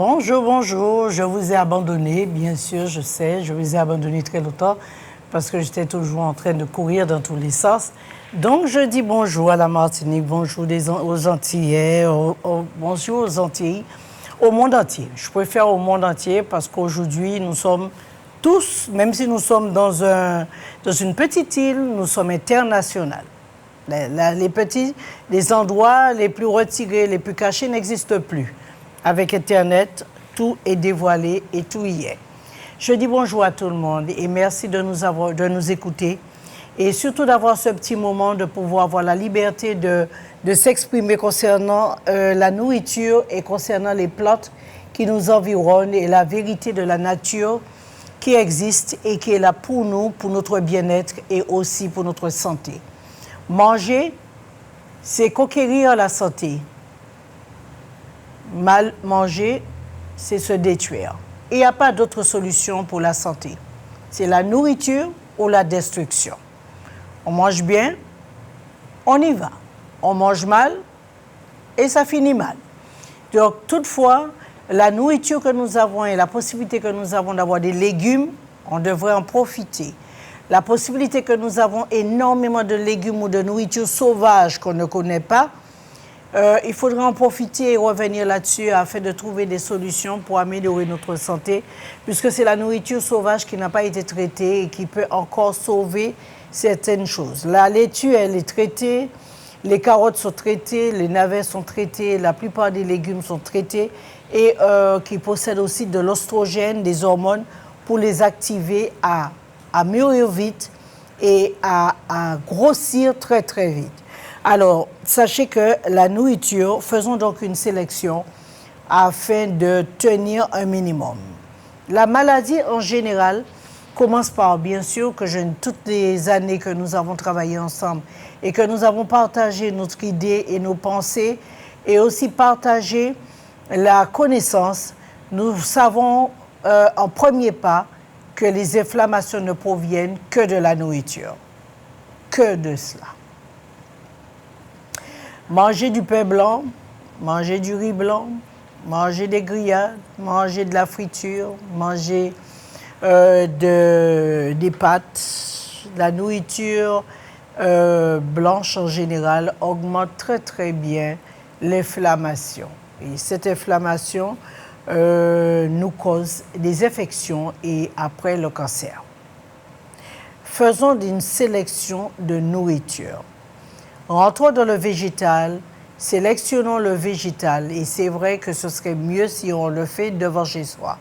Bonjour, bonjour. Je vous ai abandonné, bien sûr, je sais. Je vous ai abandonné très longtemps parce que j'étais toujours en train de courir dans tous les sens. Donc, je dis bonjour à la Martinique, bonjour aux Antillais, bonjour aux Antilles, au monde entier. Je préfère au monde entier parce qu'aujourd'hui, nous sommes tous, même si nous sommes dans une petite île, nous sommes internationaux. Les endroits les plus retirés, les plus cachés n'existent plus. Avec Internet, tout est dévoilé et tout y est. Je dis bonjour à tout le monde et merci de nous écouter et surtout d'avoir ce petit moment de pouvoir avoir la liberté de s'exprimer concernant la nourriture et concernant les plantes qui nous environnent et la vérité de la nature qui existe et qui est là pour nous, pour notre bien-être et aussi pour notre santé. Manger, c'est conquérir la santé. Mal manger, c'est se détruire. Il n'y a pas d'autre solution pour la santé. C'est la nourriture ou la destruction. On mange bien, on y va. On mange mal et ça finit mal. Donc, toutefois, la nourriture que nous avons et la possibilité que nous avons d'avoir des légumes, on devrait en profiter. La possibilité que nous avons énormément de légumes ou de nourriture sauvage qu'on ne connaît pas, il faudra en profiter et revenir là-dessus afin de trouver des solutions pour améliorer notre santé, puisque c'est la nourriture sauvage qui n'a pas été traitée et qui peut encore sauver certaines choses. La laitue, elle est traitée, les carottes sont traitées, les navets sont traités, la plupart des légumes sont traités et qui possèdent aussi de l'ostrogène, des hormones, pour les activer à mûrir vite et à grossir très très vite. Alors, sachez que la nourriture, faisons donc une sélection afin de tenir un minimum. La maladie en général commence par, bien sûr, toutes les années que nous avons travaillé ensemble et que nous avons partagé notre idée et nos pensées et aussi partagé la connaissance, nous savons en premier pas que les inflammations ne proviennent que de la nourriture, que de cela. Manger du pain blanc, manger du riz blanc, manger des grillades, manger de la friture, manger des pâtes, la nourriture blanche en général augmente très très bien l'inflammation. Et cette inflammation nous cause des infections et après le cancer. Faisons une sélection de nourriture. Rentrons dans le végétal, sélectionnons le végétal et c'est vrai que ce serait mieux si on le fait devant chez soi.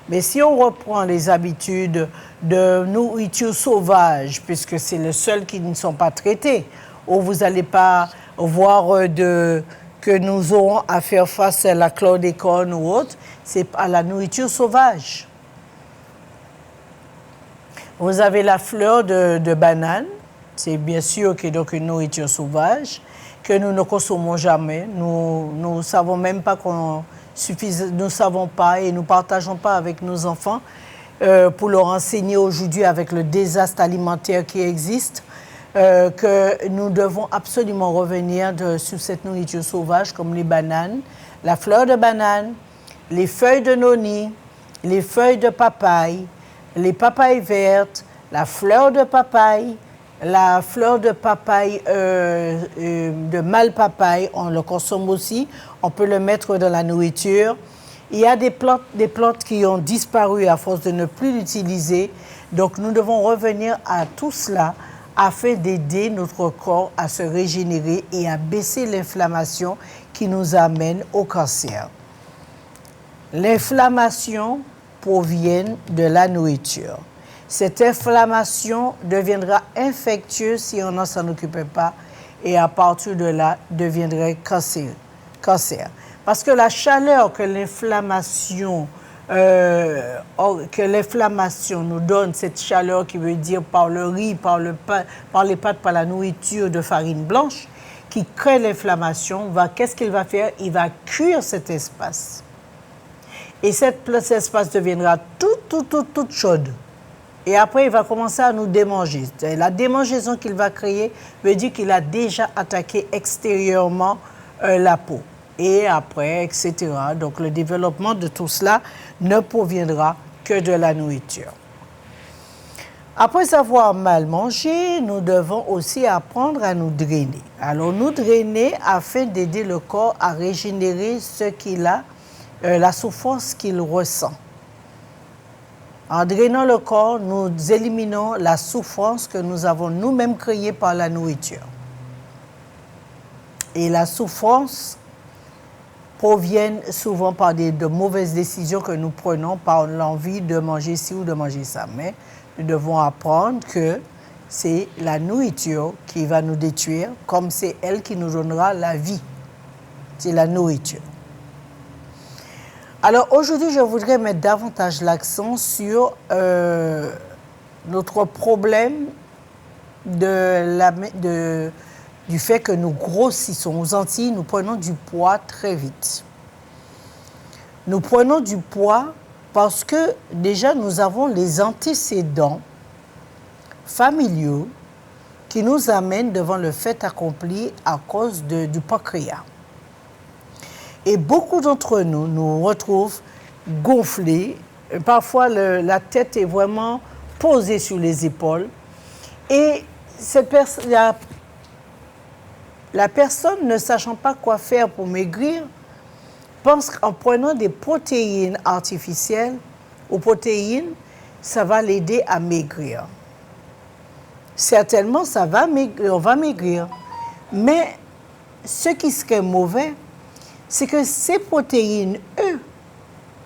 Mais si on reprend les habitudes de nourriture sauvage, puisque c'est le seul qui ne sont pas traités, où vous n'allez pas voir que nous aurons à faire face à la chlordécone ou autre, c'est à la nourriture sauvage. Vous avez la fleur de banane. C'est bien sûr que donc une nourriture sauvage que nous ne consommons jamais. Nous ne savons même pas nous savons pas et nous partageons pas avec nos enfants pour leur enseigner aujourd'hui avec le désastre alimentaire qui existe que nous devons absolument revenir sur cette nourriture sauvage comme les bananes, la fleur de banane, les feuilles de noni, les feuilles de papaye, les papayes vertes, la fleur de papaye. La fleur de papaye, de malpapaye, on le consomme aussi. On peut le mettre dans la nourriture. Il y a des plantes qui ont disparu à force de ne plus l'utiliser. Donc, nous devons revenir à tout cela afin d'aider notre corps à se régénérer et à baisser l'inflammation qui nous amène au cancer. L'inflammation provient de la nourriture. Cette inflammation deviendra infectieuse si on ne s'en occupait pas et à partir de là, deviendrait cancer. Parce que la chaleur que l'inflammation nous donne, cette chaleur qui veut dire par le riz, par les pâtes, par la nourriture de farine blanche, qui crée l'inflammation, qu'est-ce qu'il va faire? Il va cuire cet espace. Et cet espace deviendra tout chaude. Et après, il va commencer à nous démanger. La démangeaison qu'il va créer veut dire qu'il a déjà attaqué extérieurement la peau. et après, etc. Donc le développement de tout cela ne proviendra que de la nourriture. Après avoir mal mangé, nous devons aussi apprendre à nous drainer. Alors nous drainer afin d'aider le corps à régénérer ce qu'il a, la souffrance qu'il ressent. En drainant le corps, nous éliminons la souffrance que nous avons nous-mêmes créée par la nourriture. Et la souffrance provient souvent par de mauvaises décisions que nous prenons par l'envie de manger ci ou de manger ça. Mais nous devons apprendre que c'est la nourriture qui va nous détruire, comme c'est elle qui nous donnera la vie. C'est la nourriture. Alors aujourd'hui, je voudrais mettre davantage l'accent sur notre problème du fait que nous grossissons. Aux Antilles, nous prenons du poids très vite. Nous prenons du poids parce que déjà nous avons les antécédents familiaux qui nous amènent devant le fait accompli à cause du pancréas. Et beaucoup d'entre nous nous retrouvent gonflés. Parfois, la tête est vraiment posée sur les épaules. Et la personne, ne sachant pas quoi faire pour maigrir, pense qu'en prenant des protéines artificielles ou protéines, ça va l'aider à maigrir. Certainement, on va maigrir. Mais ce qui serait mauvais, c'est que ces protéines, eux,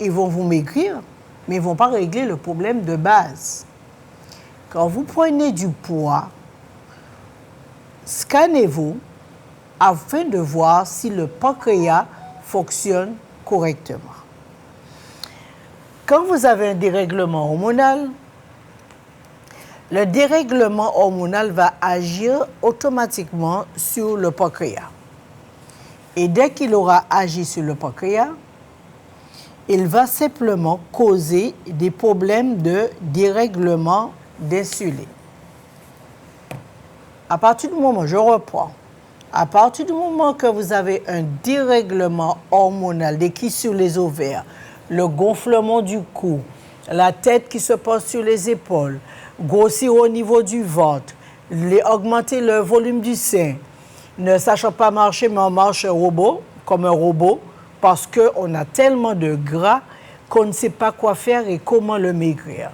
ils vont vous maigrir, mais ils ne vont pas régler le problème de base. Quand vous prenez du poids, scannez-vous afin de voir si le pancréas fonctionne correctement. Quand vous avez un dérèglement hormonal, le dérèglement hormonal va agir automatiquement sur le pancréas. Et dès qu'il aura agi sur le pancréas, il va simplement causer des problèmes de dérèglement d'insuline. À partir du moment, je reprends, à partir du moment que vous avez un dérèglement hormonal qui sur les ovaires, le gonflement du cou, la tête qui se pose sur les épaules, grossir au niveau du ventre, augmenter le volume du sein, ne sachant pas marcher, mais on marche comme un robot, parce qu'on a tellement de gras qu'on ne sait pas quoi faire et comment le maigrir.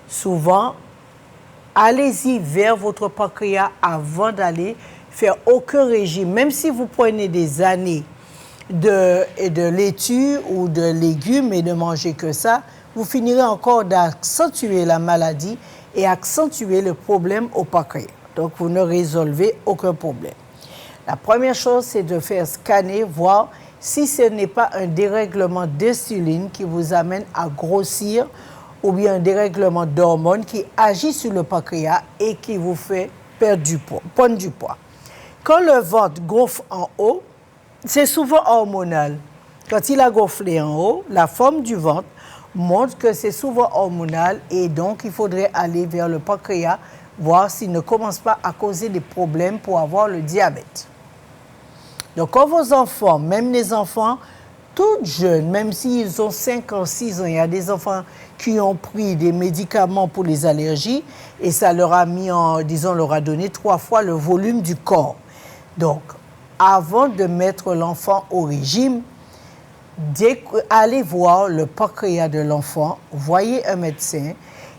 Souvent, allez-y vers votre pancréas avant d'aller faire aucun régime. Même si vous prenez des années de laitue ou de légumes et de manger que ça, vous finirez encore d'accentuer la maladie et accentuer le problème au pancréas. Donc, vous ne résolvez aucun problème. La première chose, c'est de faire scanner, voir si ce n'est pas un dérèglement d'insuline qui vous amène à grossir ou bien un dérèglement d'hormones qui agit sur le pancréas et qui vous fait prendre du poids. Quand le ventre gonfle en haut, c'est souvent hormonal. Quand il a gonflé en haut, la forme du ventre montre que c'est souvent hormonal et donc il faudrait aller vers le pancréas, voir s'il ne commence pas à causer des problèmes pour avoir le diabète. Donc, quand vos enfants, même les enfants tout jeunes, même s'ils ont 5 ans, 6 ans, il y a des enfants qui ont pris des médicaments pour les allergies et ça leur a mis leur a donné 3 fois le volume du corps. Donc, avant de mettre l'enfant au régime, allez voir le pancréas de l'enfant, voyez un médecin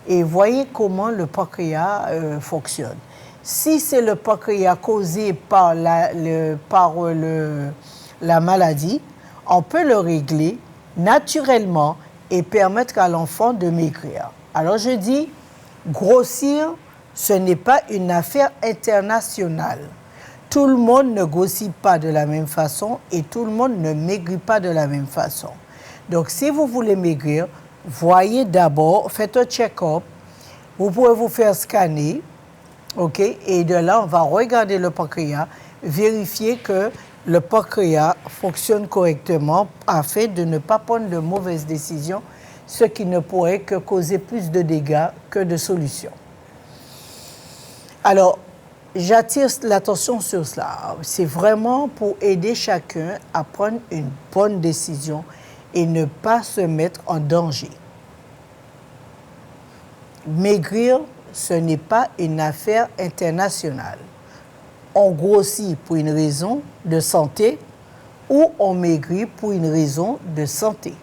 et voyez comment le pancréas fonctionne. Si c'est le pancréas causé par la maladie, on peut le régler naturellement et permettre à l'enfant de maigrir. Alors je dis, grossir, ce n'est pas une affaire internationale. Tout le monde ne grossit pas de la même façon et tout le monde ne maigrit pas de la même façon. Donc si vous voulez maigrir, voyez d'abord, faites un check-up, vous pouvez vous faire scanner, ok, et de là, on va regarder le pancréas, vérifier que le pancréas fonctionne correctement afin de ne pas prendre de mauvaises décisions, ce qui ne pourrait que causer plus de dégâts que de solutions. Alors, j'attire l'attention sur cela. C'est vraiment pour aider chacun à prendre une bonne décision et ne pas se mettre en danger. Maigrir, ce n'est pas une affaire internationale. On grossit pour une raison de santé ou on maigrit pour une raison de santé.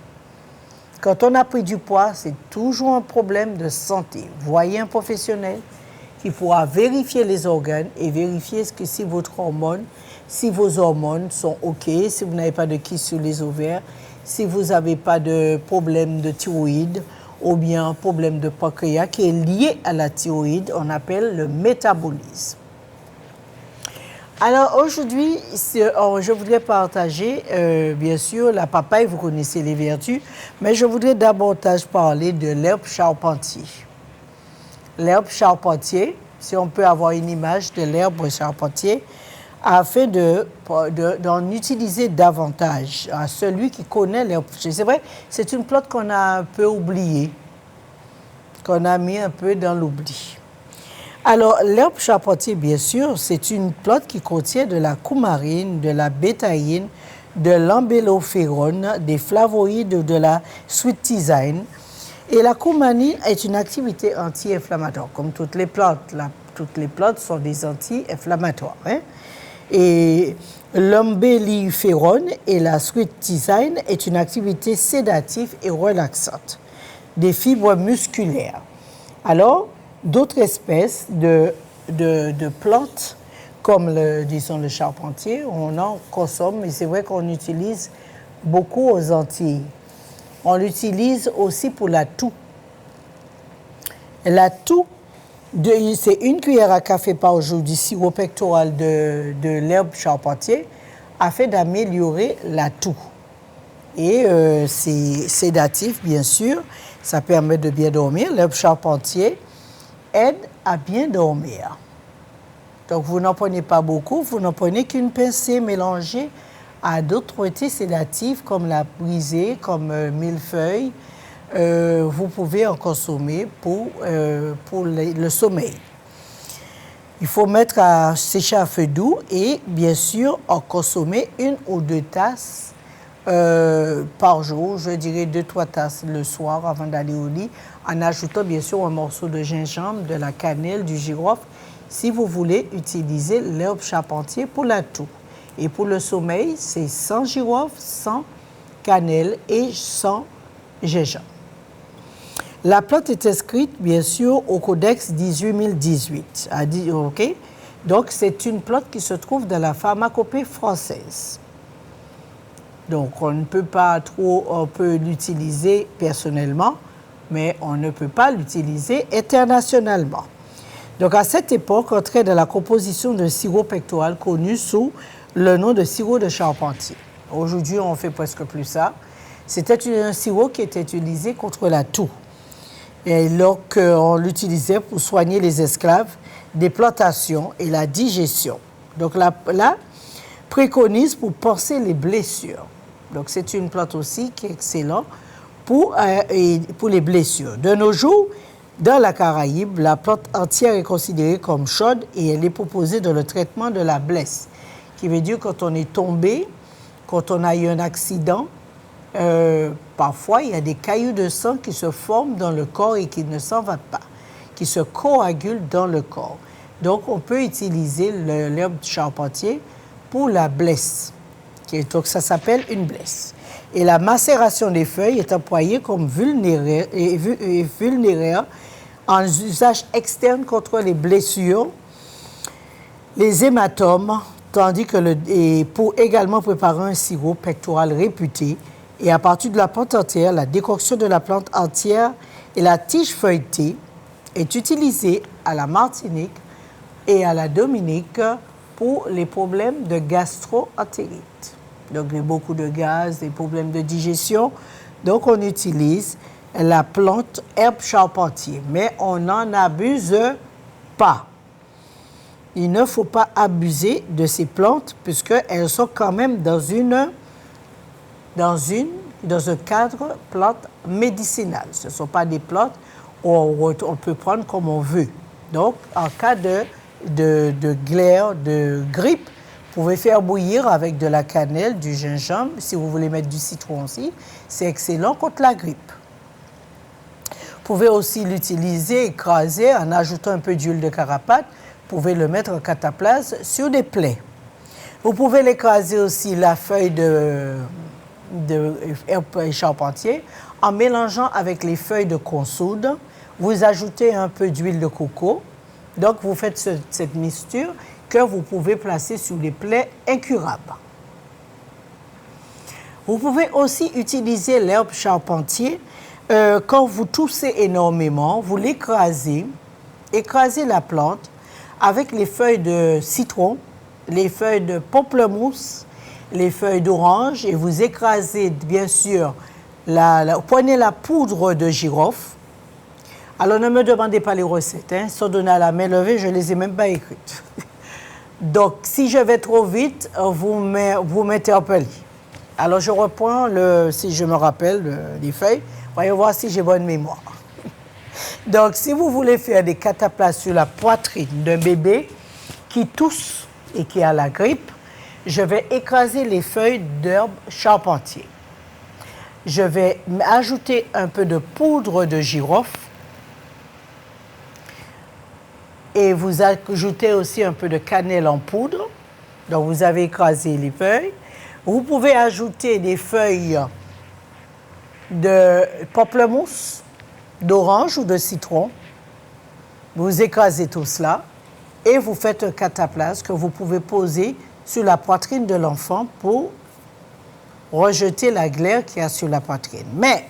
Quand on a pris du poids, c'est toujours un problème de santé. Voyez un professionnel qui pourra vérifier les organes et vérifier si vos hormones sont OK, si vous n'avez pas de kyste sur les ovaires, si vous n'avez pas de problème de thyroïde ou bien un problème de pancréas qui est lié à la thyroïde, on appelle le métabolisme. Alors aujourd'hui, je voudrais partager, bien sûr, la papaye, vous connaissez les vertus, mais je voudrais davantage parler de l'herbe charpentier. L'herbe charpentier, si on peut avoir une image de l'herbe charpentier, afin d'en utiliser davantage à celui qui connaît l'herbe. C'est vrai, c'est une plante qu'on a un peu oubliée, qu'on a mis un peu dans l'oubli. Alors, l'herbe charpentier, bien sûr, c'est une plante qui contient de la coumarine, de la bétaïne, de l'ambellophéron, des flavoïdes, de la sweet tisane. Et la coumarine est une activité anti-inflammatoire, comme toutes les plantes. Toutes les plantes sont des anti-inflammatoires. Hein? Et l'ambellophéron et la sweet tisane est une activité sédative et relaxante des fibres musculaires. Alors, d'autres espèces de plantes, comme le charpentier, on en consomme, mais c'est vrai qu'on utilise beaucoup aux Antilles. On l'utilise aussi pour la toux. La toux, c'est une cuillère à café par jour du sirop pectoral de l'herbe charpentier afin d'améliorer la toux. Et c'est sédatif, bien sûr, ça permet de bien dormir. L'herbe charpentier aide à bien dormir. Donc, vous n'en prenez pas beaucoup, vous n'en prenez qu'une pincée mélangée à d'autres thés sédatifs comme la brisée, comme millefeuille. Vous pouvez en consommer pour le sommeil. Il faut mettre à sécher à feu doux et, bien sûr, en consommer 1 ou 2 tasses par jour. Je dirais 2-3 tasses le soir avant d'aller au lit, en ajoutant, bien sûr, un morceau de gingembre, de la cannelle, du girofle, si vous voulez utiliser l'herbe charpentier pour la toux. Et pour le sommeil, c'est sans girofle, sans cannelle et sans gingembre. La plante est inscrite, bien sûr, au Codex 18018. OK? Donc, c'est une plante qui se trouve dans la pharmacopée française. Donc, on peut l'utiliser personnellement, mais on ne peut pas l'utiliser internationalement. Donc, à cette époque, on entrait dans la composition d'un sirop pectoral connu sous le nom de sirop de charpentier. Aujourd'hui, on ne fait presque plus ça. C'était un sirop qui était utilisé contre la toux. Et donc, on l'utilisait pour soigner les esclaves, des plantations et la digestion. Donc, là, préconise pour panser les blessures. Donc, c'est une plante aussi qui est excellente pour les blessures. De nos jours, dans la Caraïbe, la plante entière est considérée comme chaude et elle est proposée dans le traitement de la blesse, qui veut dire quand on est tombé, quand on a eu un accident, parfois il y a des cailloux de sang qui se forment dans le corps et qui ne s'en vont pas, qui se coagulent dans le corps. Donc, on peut utiliser l'herbe du charpentier pour la blesse. Donc, ça s'appelle une blesse. Et la macération des feuilles est employée comme vulnéraire en usage externe contre les blessures, les hématomes, tandis que pour également préparer un sirop pectoral réputé. Et à partir de la plante entière, la décoction de la plante entière et la tige feuilletée est utilisée à la Martinique et à la Dominique pour les problèmes de gastro-entérite. Donc, il y a beaucoup de gaz, des problèmes de digestion. Donc, on utilise la plante herbe charpentier, mais on n'en abuse pas. Il ne faut pas abuser de ces plantes puisqu'elles sont quand même dans un cadre plante médicinale. Ce ne sont pas des plantes où on peut prendre comme on veut. Donc, en cas de glaire, de grippe, vous pouvez faire bouillir avec de la cannelle, du gingembre. Si vous voulez mettre du citron aussi, c'est excellent contre la grippe. Vous pouvez aussi l'utiliser, écraser en ajoutant un peu d'huile de carapate. Vous pouvez le mettre en cataplase sur des plaies. Vous pouvez l'écraser aussi, la feuille de herbe charpentier, en mélangeant avec les feuilles de consoude. Vous ajoutez un peu d'huile de coco. Donc, vous faites cette mixture que vous pouvez placer sur les plaies incurables. Vous pouvez aussi utiliser l'herbe charpentier. Quand vous toussez énormément, vous l'écrasez, écrasez la plante avec les feuilles de citron, les feuilles de pamplemousse, les feuilles d'orange et vous écrasez bien sûr, prenez la poudre de girofle. Alors ne me demandez pas les recettes, hein, sont données à la main levée, je ne les ai même pas écrites. Donc si je vais trop vite, vous m'interpellez. Alors je reprends, si je me rappelle, les feuilles, voyons voir si j'ai bonne mémoire. Donc si vous voulez faire des cataplasmes sur la poitrine d'un bébé qui tousse et qui a la grippe, je vais écraser les feuilles d'herbe charpentier. Je vais ajouter un peu de poudre de girofle et vous ajoutez aussi un peu de cannelle en poudre. Donc vous avez écrasé les feuilles. Vous pouvez ajouter des feuilles de pamplemousse, d'orange ou de citron. Vous écrasez tout cela et vous faites un cataplasme que vous pouvez poser sur la poitrine de l'enfant pour rejeter la glaire qu'il y a sur la poitrine. Mais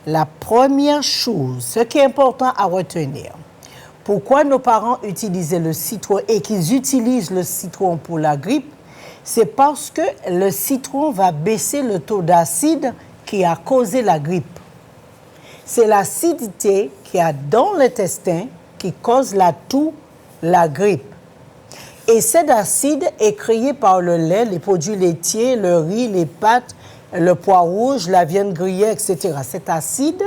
la première chose, ce qui est important à retenir, pourquoi nos parents utilisaient le citron et qu'ils utilisent le citron pour la grippe, c'est parce que le citron va baisser le taux d'acide qui a causé la grippe. C'est l'acidité qu'il y a dans l'intestin qui cause la toux, la grippe. Et cet acide est créé par le lait, les produits laitiers, le riz, les pâtes, le pois rouge, la viande grillée, etc. Cet acide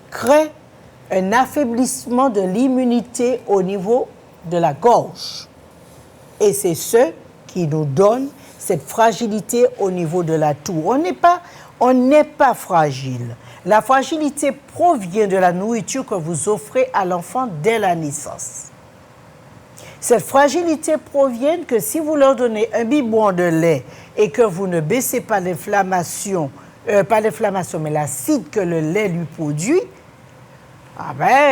crée un affaiblissement de l'immunité au niveau de la gorge. Et c'est ce qui nous donne cette fragilité au niveau de la toux. On n'est pas fragile. La fragilité provient de la nourriture que vous offrez à l'enfant dès la naissance. Cette fragilité provient que si vous leur donnez un biberon de lait et que vous ne baissez pas l'inflammation, mais l'acide que le lait lui produit,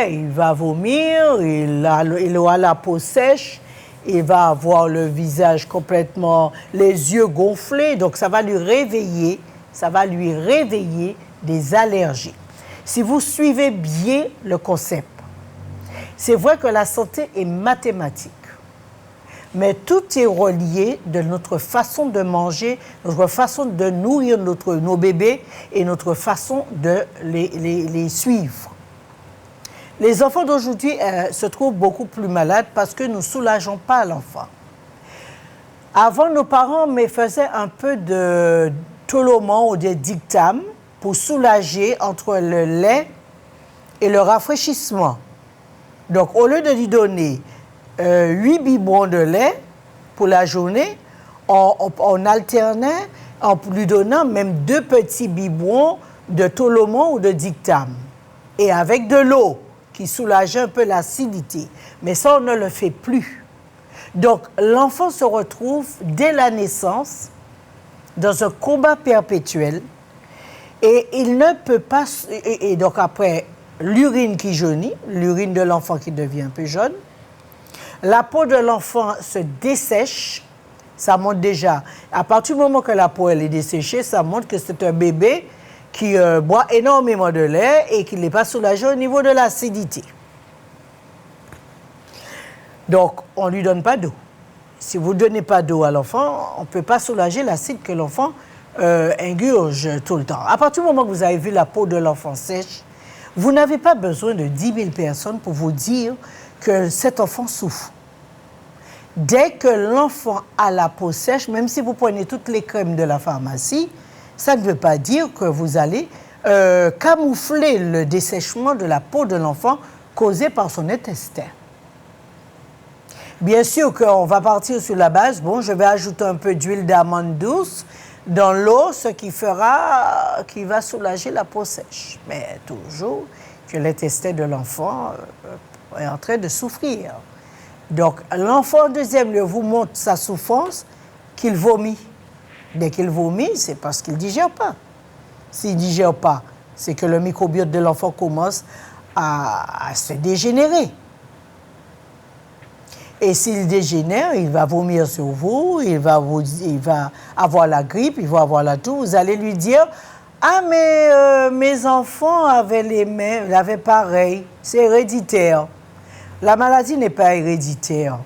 il va vomir, il aura la peau sèche, il va avoir le visage complètement, les yeux gonflés, donc ça va lui réveiller des allergies. Si vous suivez bien le concept, c'est vrai que la santé est mathématique, mais tout est relié de notre façon de manger, notre façon de nourrir nos bébés et notre façon de les suivre. Les enfants d'aujourd'hui se trouvent beaucoup plus malades parce que nous ne soulageons pas l'enfant. Avant, nos parents faisaient un peu de toloman ou de dictame pour soulager entre le lait et le rafraîchissement. Donc, au lieu de lui donner 8 biberons de lait pour la journée, on alternait en lui donnant même 2 petits biberons de toloman ou de dictame. Et avec de l'eau qui soulageait un peu l'acidité. Mais ça, on ne le fait plus. Donc, l'enfant se retrouve dès la naissance dans un combat perpétuel et il ne peut pas... Et donc après, l'urine qui jaunit, l'urine de l'enfant qui devient un peu jaune, la peau de l'enfant se dessèche, ça montre déjà, à partir du moment que la peau elle est desséchée, ça montre que c'est un bébé qui boit énormément de lait et qui n'est pas soulagé au niveau de l'acidité. Donc, on ne lui donne pas d'eau. Si vous ne donnez pas d'eau à l'enfant, on ne peut pas soulager l'acide que l'enfant ingurge tout le temps. À partir du moment que vous avez vu la peau de l'enfant sèche, vous n'avez pas besoin de 10 000 personnes pour vous dire que cet enfant souffre. Dès que l'enfant a la peau sèche, même si vous prenez toutes les crèmes de la pharmacie, ça ne veut pas dire que vous allez camoufler le dessèchement de la peau de l'enfant causé par son intestin. Bien sûr qu'on va partir sur la base, bon, je vais ajouter un peu d'huile d'amande douce dans l'eau, ce qui va soulager la peau sèche. Mais toujours que l'intestin de l'enfant est en train de souffrir. Donc, l'enfant, en deuxième lieu, vous montre sa souffrance qu'il vomit. Dès qu'il vomit, c'est parce qu'il ne digère pas. S'il ne digère pas, c'est que le microbiote de l'enfant commence à se dégénérer. Et s'il dégénère, il va vomir sur vous, il va avoir la grippe, il va avoir la toux. Vous allez lui dire « Ah, mais mes enfants avaient pareil, c'est héréditaire. » La maladie n'est pas héréditaire.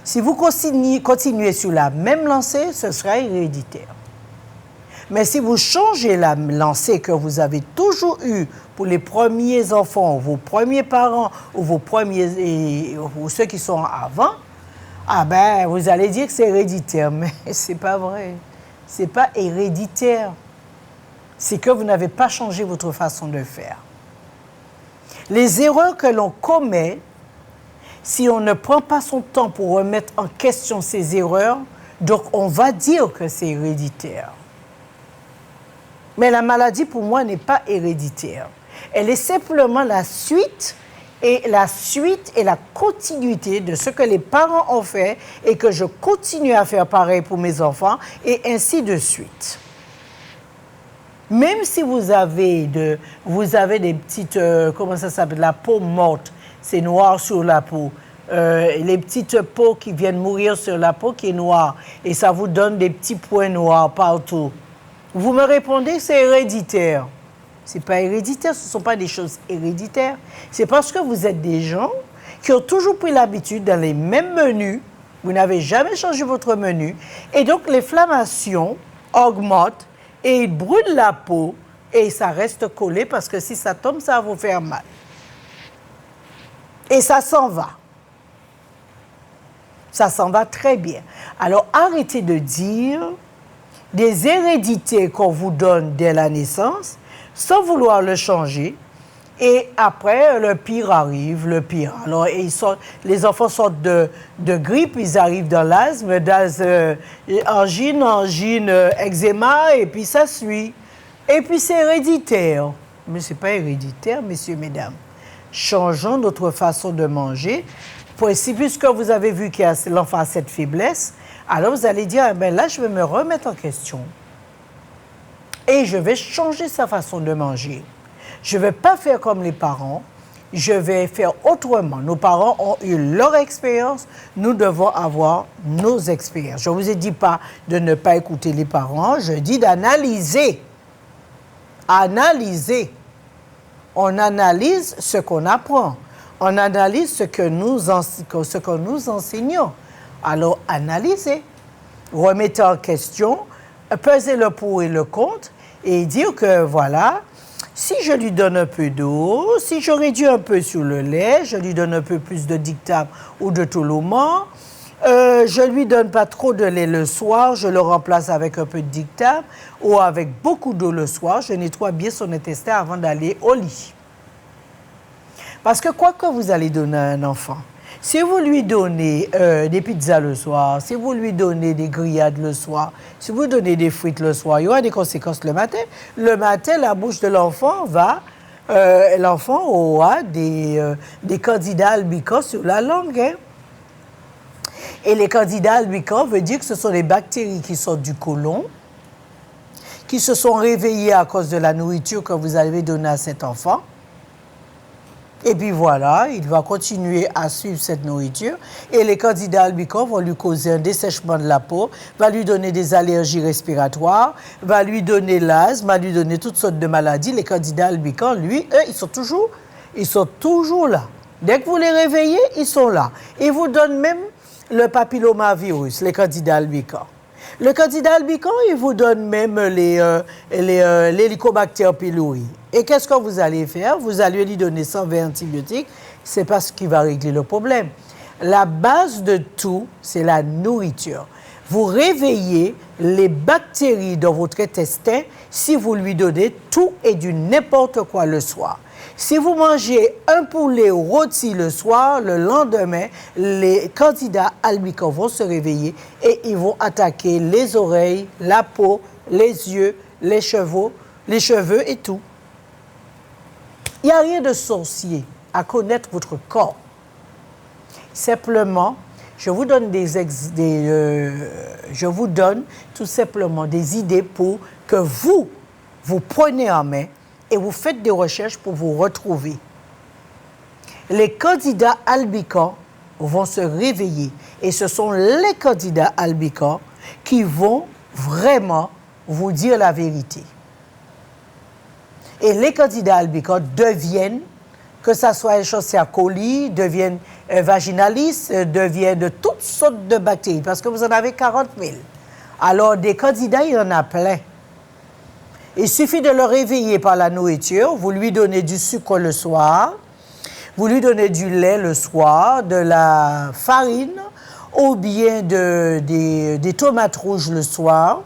Si vous continuez sur la même lancée, ce sera héréditaire. Mais si vous changez la lancée que vous avez toujours eue pour les premiers enfants, vos premiers parents ou ou ceux qui sont avant, ah ben vous allez dire que c'est héréditaire, mais c'est pas vrai. C'est pas héréditaire. C'est que vous n'avez pas changé votre façon de faire. Les erreurs que l'on commet, si on ne prend pas son temps pour remettre en question ces erreurs, donc on va dire que c'est héréditaire. Mais la maladie, pour moi, n'est pas héréditaire. Elle est simplement la suite et la continuité de ce que les parents ont fait et que je continue à faire pareil pour mes enfants et ainsi de suite. Même si vous avez des petites, comment ça s'appelle, la peau morte, c'est noir sur la peau. Les petites peaux qui viennent mourir sur la peau qui est noire et ça vous donne des petits points noirs partout. Vous me répondez que c'est héréditaire. Ce n'est pas héréditaire, ce ne sont pas des choses héréditaires. C'est parce que vous êtes des gens qui ont toujours pris l'habitude dans les mêmes menus. Vous n'avez jamais changé votre menu. Et donc, l'inflammation augmente et il brûle la peau et ça reste collé parce que si ça tombe, ça va vous faire mal. Et ça s'en va. Ça s'en va très bien. Alors, arrêtez de dire des hérédités qu'on vous donne dès la naissance, sans vouloir le changer. Et après, le pire arrive, le pire. Alors, les enfants sortent de grippe, ils arrivent dans l'asthme, angine, eczéma, et puis ça suit. Et puis c'est héréditaire. Mais ce n'est pas héréditaire, messieurs, mesdames. Changeons notre façon de manger. Puisque vous avez vu que l'enfant a cette faiblesse, alors vous allez dire, eh bien là, je vais me remettre en question. Et je vais changer sa façon de manger. Je ne vais pas faire comme les parents, je vais faire autrement. Nos parents ont eu leur expérience, nous devons avoir nos expériences. Je ne vous ai dit pas de ne pas écouter les parents, je dis d'analyser. Analyser. On analyse ce qu'on apprend. On analyse ce que nous enseignons. Alors, analysez. Remettez en question, pesez le pour et le contre et dire que voilà, si je lui donne un peu d'eau, si je réduis un peu sur le lait, je lui donne un peu plus de dictame ou de tolomant, je ne lui donne pas trop de lait le soir, je le remplace avec un peu de dictame ou avec beaucoup d'eau le soir, je nettoie bien son intestin avant d'aller au lit. Parce que quoi que vous allez donner à un enfant, si vous lui donnez des pizzas le soir, si vous lui donnez des grillades le soir, si vous donnez des frites le soir, il y aura des conséquences le matin. Le matin, la bouche de l'enfant l'enfant aura des candidats albicans sur la langue. Hein? Et les candidats albicans veut dire que ce sont les bactéries qui sortent du côlon, qui se sont réveillées à cause de la nourriture que vous avez donnée à cet enfant. Et puis voilà, il va continuer à suivre cette nourriture. Et les candidats albicans vont lui causer un dessèchement de la peau, va lui donner des allergies respiratoires, va lui donner l'asthme, va lui donner toutes sortes de maladies. Les candidats albicans, lui, eux, ils sont toujours là. Dès que vous les réveillez, ils sont là. Ils vous donnent même le papillomavirus, les candidats albicans. Le candidat albicans, il vous donne même l'hélicobacter pylori. Et qu'est-ce que vous allez faire? Vous allez lui donner 120 antibiotiques. C'est pas ce qui va régler le problème. La base de tout, c'est la nourriture. Vous réveillez les bactéries dans votre intestin si vous lui donnez tout et du n'importe quoi le soir. Si vous mangez un poulet rôti le soir, le lendemain, les candidats albicans vont se réveiller et ils vont attaquer les oreilles, la peau, les yeux, les cheveux et tout. Il n'y a rien de sorcier à connaître votre corps. Simplement, je vous donne je vous donne tout simplement des idées pour que vous preniez en main et vous faites des recherches pour vous retrouver. Les candidats albicans vont se réveiller et ce sont les candidats albicans qui vont vraiment vous dire la vérité. Et les candidats albicans deviennent, que ce soit Escherichia coli, deviennent vaginalis, deviennent de toutes sortes de bactéries, parce que vous en avez 40 000. Alors, des candidats, il y en a plein. Il suffit de le réveiller par la nourriture, vous lui donnez du sucre le soir, vous lui donnez du lait le soir, de la farine, ou bien des tomates rouges le soir.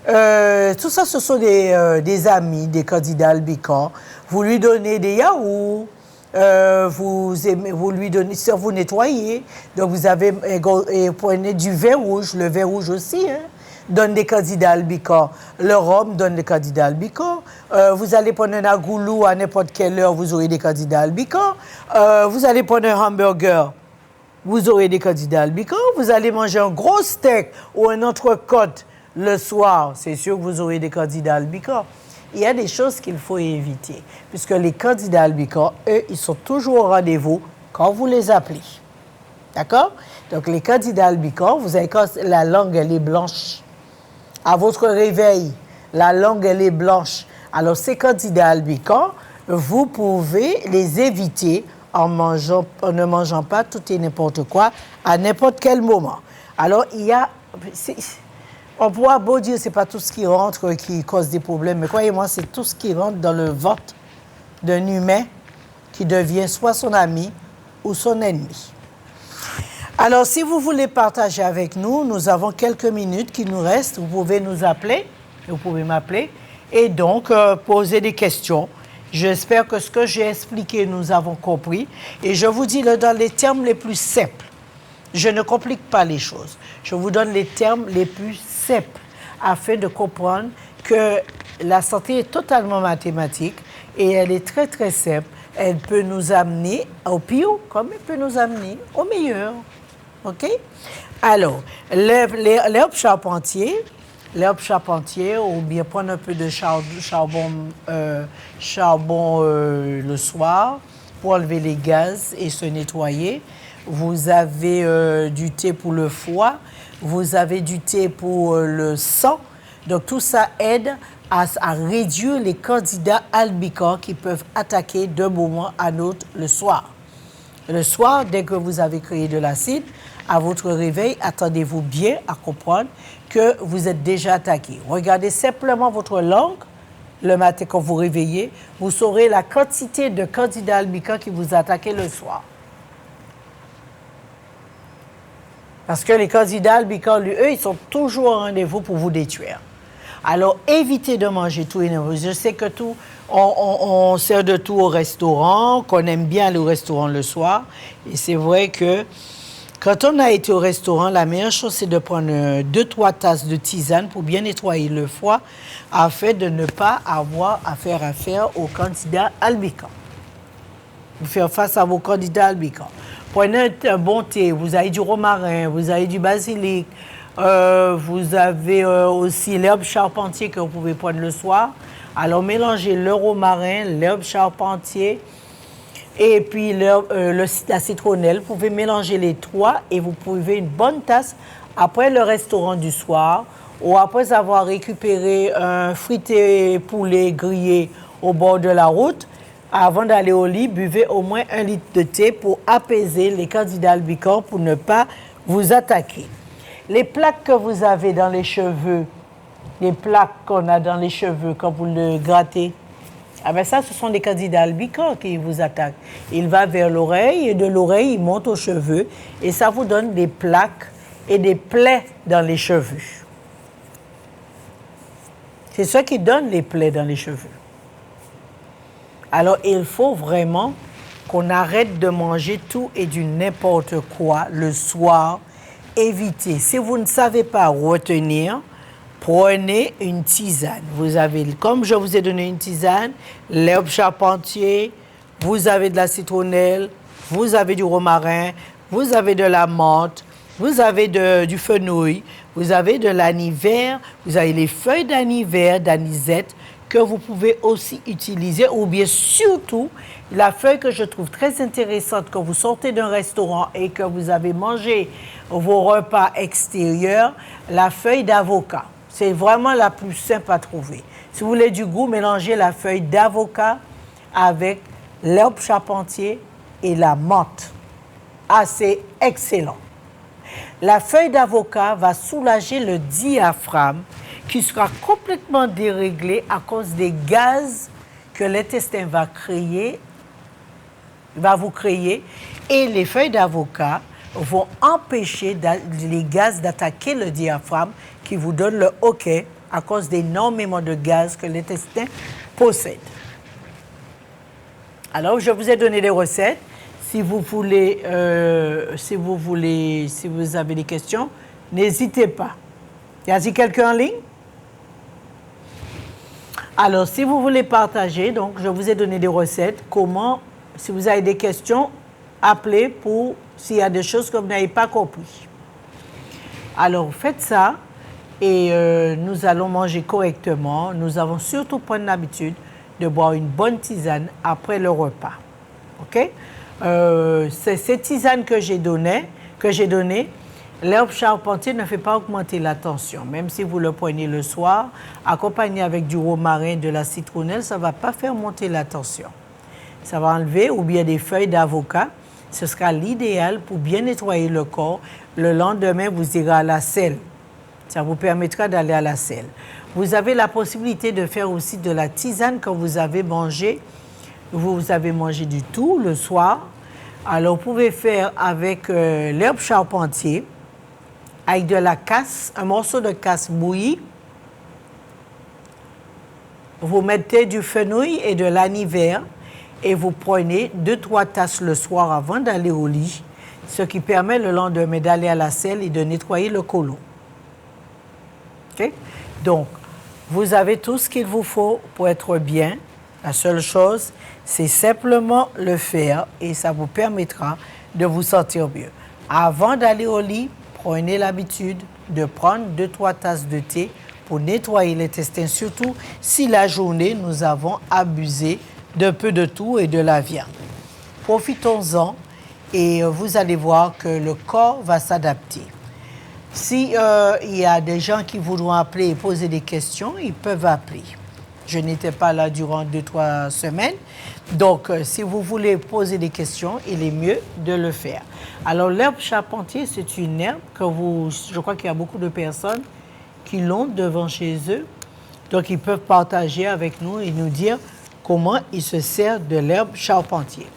Tout ça, ce sont des amis, des candidats albicans. Vous lui donnez des yaourts, vous lui donnez, vous nettoyez. Donc, vous prenez du vin rouge, le vin rouge aussi, hein, donne des candidats albicans. Le rhum donne des candidats albicans. Vous allez prendre un agoulou à n'importe quelle heure, vous aurez des candidats albicans. Vous allez prendre un hamburger, vous aurez des candidats albicans. Vous allez manger un gros steak ou un entrecôte le soir, c'est sûr que vous aurez des candidats albicans. Il y a des choses qu'il faut éviter, puisque les candidats albicans, eux, ils sont toujours au rendez-vous quand vous les appelez. D'accord? Donc, les candidats albicans, vous avez quand la langue, elle est blanche. À votre réveil, la langue, elle est blanche. Alors, ces candidats albicans, vous pouvez les éviter en ne mangeant pas tout et n'importe quoi à n'importe quel moment. Alors, il y a... On pourra beau dire que ce n'est pas tout ce qui rentre qui cause des problèmes, mais croyez-moi, c'est tout ce qui rentre dans le ventre d'un humain qui devient soit son ami ou son ennemi. Alors, si vous voulez partager avec nous, nous avons quelques minutes qui nous restent. Vous pouvez nous appeler, vous pouvez m'appeler, et donc poser des questions. J'espère que ce que j'ai expliqué, nous avons compris. Et je vous dis dans les termes les plus simples. Je ne complique pas les choses. Je vous donne les termes les plus simples afin de comprendre que la santé est totalement mathématique et elle est très, très simple. Elle peut nous amener au pire comme elle peut nous amener au meilleur. OK? Alors, l'herbe charpentier, ou bien prendre un peu de charbon le soir pour enlever les gaz et se nettoyer. Vous avez du thé pour le foie, vous avez du thé pour le sang. Donc, tout ça aide à réduire les candidats albicans qui peuvent attaquer d'un moment à l'autre le soir. Le soir, dès que vous avez créé de l'acide, à votre réveil, attendez-vous bien à comprendre que vous êtes déjà attaqué. Regardez simplement votre langue le matin quand vous réveillez. Vous saurez la quantité de candidats albicans qui vous attaquent le soir. Parce que les candidats albicans, eux, ils sont toujours au rendez-vous pour vous détruire. Alors, évitez de manger tout et n'importe. Je sais que on sert de tout au restaurant, qu'on aime bien aller au restaurant le soir. Et c'est vrai que quand on a été au restaurant, la meilleure chose, c'est de prendre 2-3 tasses de tisane pour bien nettoyer le foie afin de ne pas avoir à faire affaire aux candidats albicans. Vous faire face à vos candidats albicans. Prenez un bon thé, vous avez du romarin, vous avez du basilic, vous avez aussi l'herbe charpentier que vous pouvez prendre le soir. Alors mélangez le romarin, l'herbe charpentier et puis la citronnelle. Vous pouvez mélanger les trois et vous pouvez une bonne tasse après le restaurant du soir ou après avoir récupéré un frité poulet grillé au bord de la route. Avant d'aller au lit, buvez au moins 1 litre de thé pour apaiser les candidats albicans pour ne pas vous attaquer. Les plaques que vous avez dans les cheveux, les plaques qu'on a dans les cheveux quand vous le grattez, ah ben ça, ce sont des candidats albicans qui vous attaquent. Il va vers l'oreille et de l'oreille, il monte aux cheveux et ça vous donne des plaques et des plaies dans les cheveux. C'est ça qui donne les plaies dans les cheveux. Alors, il faut vraiment qu'on arrête de manger tout et du n'importe quoi le soir. Évitez. Si vous ne savez pas retenir, prenez une tisane. Vous avez, comme je vous ai donné une tisane, l'herbe charpentier, vous avez de la citronnelle, vous avez du romarin, vous avez de la menthe, vous avez du fenouil, vous avez de l'anis vert, vous avez les feuilles d'anis vert, d'anisette, que vous pouvez aussi utiliser, ou bien surtout, la feuille que je trouve très intéressante quand vous sortez d'un restaurant et que vous avez mangé vos repas extérieurs, la feuille d'avocat. C'est vraiment la plus simple à trouver. Si vous voulez du goût, mélangez la feuille d'avocat avec l'herbe charpentier et la menthe. Ah, c'est excellent. La feuille d'avocat va soulager le diaphragme qui sera complètement déréglé à cause des gaz que l'intestin va vous créer. Et les feuilles d'avocat vont empêcher les gaz d'attaquer le diaphragme qui vous donne le hoquet à cause d'énormément de gaz que l'intestin possède. Alors, je vous ai donné des recettes. Si vous avez des questions, n'hésitez pas. Y a-t-il quelqu'un en ligne? Alors, si vous voulez partager, donc, je vous ai donné des recettes. Comment, si vous avez des questions, appelez pour s'il y a des choses que vous n'avez pas compris. Alors, faites ça et nous allons manger correctement. Nous avons surtout prendre l'habitude de boire une bonne tisane après le repas. OK? C'est ces tisanes que j'ai données, l'herbe charpentier ne fait pas augmenter la tension. Même si vous le prenez le soir, accompagné avec du romarin, de la citronnelle, ça ne va pas faire monter la tension. Ça va enlever, ou bien des feuilles d'avocat. Ce sera l'idéal pour bien nettoyer le corps. Le lendemain, vous irez à la selle. Ça vous permettra d'aller à la selle. Vous avez la possibilité de faire aussi de la tisane quand vous avez mangé. Vous avez mangé du tout le soir. Alors, vous pouvez faire avec l'herbe charpentier, avec de la casse, un morceau de casse bouilli. Vous mettez du fenouil et de l'anis vert et vous prenez 2-3 tasses le soir avant d'aller au lit, ce qui permet le lendemain d'aller à la selle et de nettoyer le côlon. OK? Donc, vous avez tout ce qu'il vous faut pour être bien. La seule chose, c'est simplement le faire et ça vous permettra de vous sentir mieux. Avant d'aller au lit, prenez l'habitude de prendre 2-3 tasses de thé pour nettoyer l'intestin, surtout si la journée, nous avons abusé d'un peu de tout et de la viande. Profitons-en et vous allez voir que le corps va s'adapter. Si il y a des gens qui voudront appeler et poser des questions, ils peuvent appeler. Je n'étais pas là durant 2-3 semaines. Donc, si vous voulez poser des questions, il est mieux de le faire. Alors, l'herbe charpentier, c'est une herbe que je crois qu'il y a beaucoup de personnes qui l'ont devant chez eux. Donc, ils peuvent partager avec nous et nous dire comment ils se servent de l'herbe charpentier.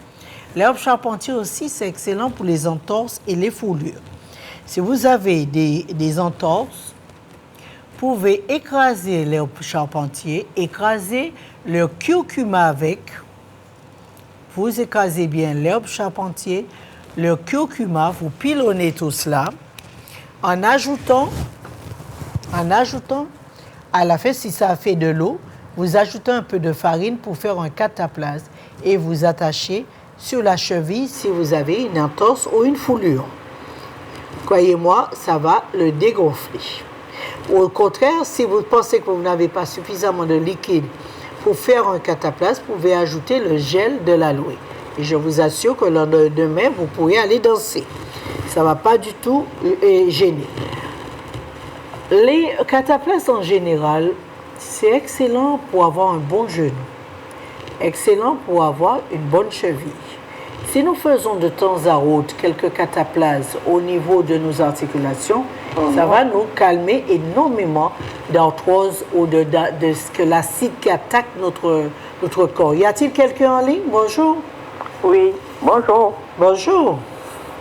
L'herbe charpentier aussi, c'est excellent pour les entorses et les foulures. Si vous avez des entorses, vous pouvez écraser l'herbe charpentier, écraser le curcuma avec. Vous écrasez bien l'herbe charpentier, le curcuma, vous pilonnez tout cela en ajoutant à la fin, si ça fait de l'eau, vous ajoutez un peu de farine pour faire un cataplasme et vous attachez sur la cheville si vous avez une entorse ou une foulure. Croyez-moi, ça va le dégonfler. Au contraire, si vous pensez que vous n'avez pas suffisamment de liquide pour faire un cataplasme, vous pouvez ajouter le gel de l'aloe. Et je vous assure que le lendemain, vous pourrez aller danser. Ça ne va pas du tout gêner. Les cataplasmes en général, c'est excellent pour avoir un bon genou. Excellent pour avoir une bonne cheville. Si nous faisons de temps à autre quelques cataplasmes au niveau de nos articulations, ça va nous calmer énormément d'arthrose ou de ce que l'acide qui attaque notre corps. Y a-t-il quelqu'un en ligne? Bonjour. Oui, bonjour. Bonjour.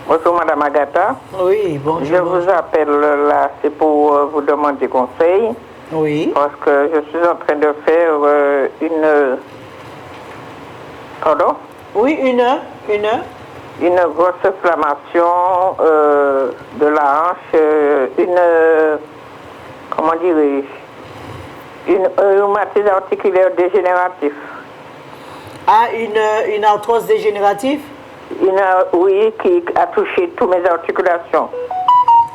Bonjour Madame Agatha. Oui, bonjour. Je vous appelle là, c'est pour vous demander conseil. Oui. Parce que je suis en train de faire une... Pardon? Oui, une grosse inflammation de la hanche, comment dirais-je, une rhumatisme articulaire dégénératif. Ah, une arthrose dégénérative? Oui, qui a touché toutes mes articulations.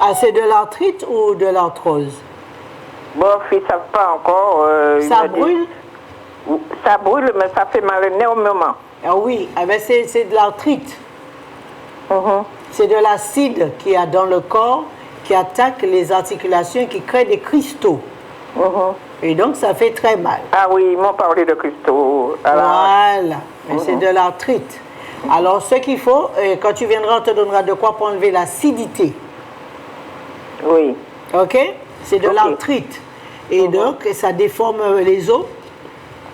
Ah, c'est de l'arthrite ou de l'arthrose? Bon, ils ne savent pas encore. Ça brûle? Ça brûle, mais ça fait mal énormément. Ah oui, ah ben c'est de l'arthrite. C'est de l'acide qu'il y a dans le corps qui attaque les articulations et qui crée des cristaux. Et donc, ça fait très mal. Ah oui, ils m'ont parlé de cristaux. Voilà, mais c'est de l'arthrite. Alors, ce qu'il faut, quand tu viendras, on te donnera de quoi pour enlever l'acidité. Oui. OK? C'est de l'arthrite. Et donc, ça déforme les os.